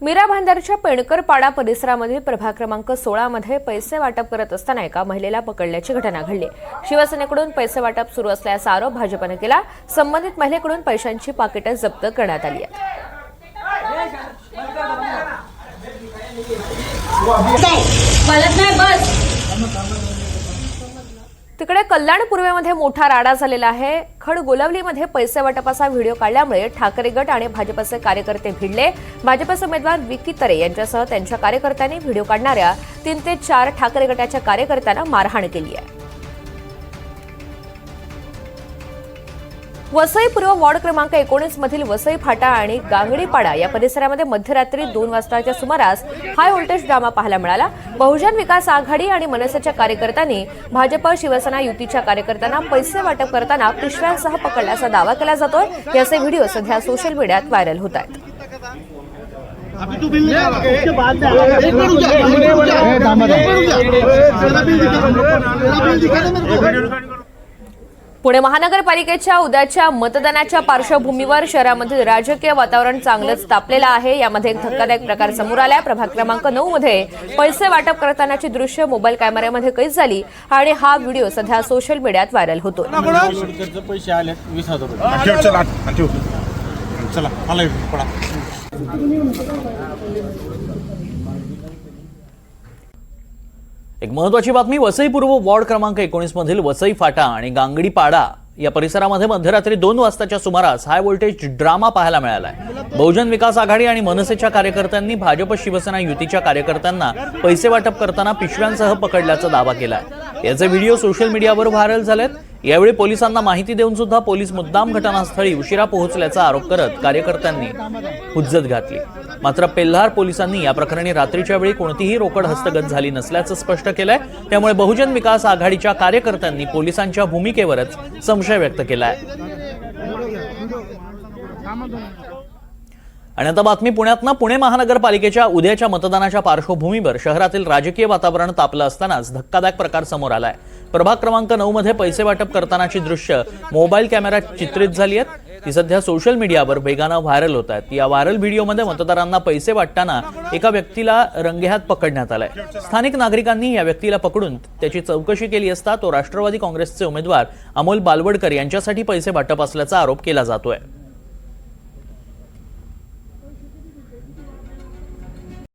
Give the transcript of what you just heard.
मीरा भाईंदरच्या पेणकर पाडा परिसरामधील प्रभाग क्रमांक 16 मध्ये पैसे वाटप करत असताना एका महिलेला पकडल्याची घटना घडली। शिवसेनेकडून पैसे वाटप सुरू असल्याचा आरोप भाजपने केला। संबंधित महिलेकडून पैशांची पाकिटे जप्त करण्यात आली आहेत। तिकडे कल्याण पूर्वेमध्ये मोठा राडा झालेला आहे। खडगोलवलीमध्ये पैसे वाटपाचा व्हिडिओ काढल्यामुळे ठाकरे गट आणि भाजपचे कार्यकर्ते भिडले। भाजपचे उमेदवार विकी तरे यांच्यासह त्यांच्या कार्यकर्त्यांनी व्हिडिओ काढणाऱ्या 3 ते 4 ठाकरे गटाच्या कार्यकर्त्यांना मारहाण केली आहे। वसई पूर्व वॉर्ड क्रमांक 19 मधील वसई फाटा आणि गांगडीपाडा या परिसरामध्ये मध्यरात्री 2 वाजताच्या सुमारास हाय व्होल्टेज ड्रामा पाहायला मिळाला। बहुजन विकास आघाडी आणि मनसेच्या कार्यकर्त्यांनी भाजप शिवसेना युतीच्या कार्यकर्त्यांना पैसे वाटप करताना पिशव्यांसह पकडल्याचा दावा केला जातोय। याचे व्हिडिओ सध्या सोशल मीडियात व्हायरल होत आहेत। पुणे महानगरपालिकेच्या उद्याच्या मतदानाच्या पार्श्वभूमीवर शहरामधील राजकीय वातावरण चांगलंच तापलेलं आहे। यामध्ये एक धक्कादायक प्रकार समोर आलाय। प्रभाग क्रमांक 9 मध्ये पैसे वाटप करतानाची दृश्य मोबाईल कॅमेऱ्यामध्ये कैद झाली आणि हा व्हिडिओ सध्या सोशल मीडियात व्हायरल होतोय। पैसे आले 20,000 रुपये। एक महत्त्वाची बातमी, वसई पूर्व वॉर्ड क्रमांक 19 मधील वसई फाटा आणि गांगडीपाडा या परिसरामध्ये मध्यरात्री 2 वाजताच्या सुमारास हाय व्होल्टेज ड्रामा पाहायला मिळालाय। बहुजन विकास आघाडी आणि मनसेच्या कार्यकर्त्यांनी भाजप शिवसेना युतीच्या कार्यकर्त्यांना पैसे वाटप करताना पिशव्यांसह पकडल्याचा दावा केलाय। याचे व्हिडिओ सोशल मीडियावर व्हायरल झालेत। यावेळी पोलिसांना माहिती देऊन सुद्धा पोलीस मुद्दाम घटनास्थळी उशिरा पोहोचल्याचा आरोप करत कार्यकर्त्यांनी हुज्जत घातली। मात्र पेल्हार पोलिसांनी या प्रकरणी रात्रीच्या वेळी कोणतीही रोकड हस्तगत झाली नसल्याचं स्पष्ट केलंय। त्यामुळे बहुजन विकास आघाडीच्या कार्यकर्त्यांनी पोलिसांच्या भूमिकेवरच संशय व्यक्त केलाय। आणि आता बातमी पुण्यातनं। पुणे महानगरपालिकेच्या उद्याच्या मतदानाच्या पार्श्वभूमीवर शहरातील राजकीय वातावरण तापलं असतानाच धक्कादायक प्रकार समोर आलाय। प्रभाग क्रमांक 9 मध्ये पैसे वाटप करतानाची दृश्य मोबाईल कॅमेऱ्यात चित्रित झाली आहेत। ती सध्या सोशल मीडियावर वेगानं व्हायरल होत आहेत। या व्हायरल व्हिडिओमध्ये मतदारांना पैसे वाटताना एका व्यक्तीला रंगेहात पकडण्यात आलाय। स्थानिक नागरिकांनी या व्यक्तीला पकडून त्याची चौकशी केली असता तो राष्ट्रवादी काँग्रेसचे उमेदवार अमोल बालवडकर यांच्यासाठी पैसे वाटप असल्याचा आरोप केला जातोय।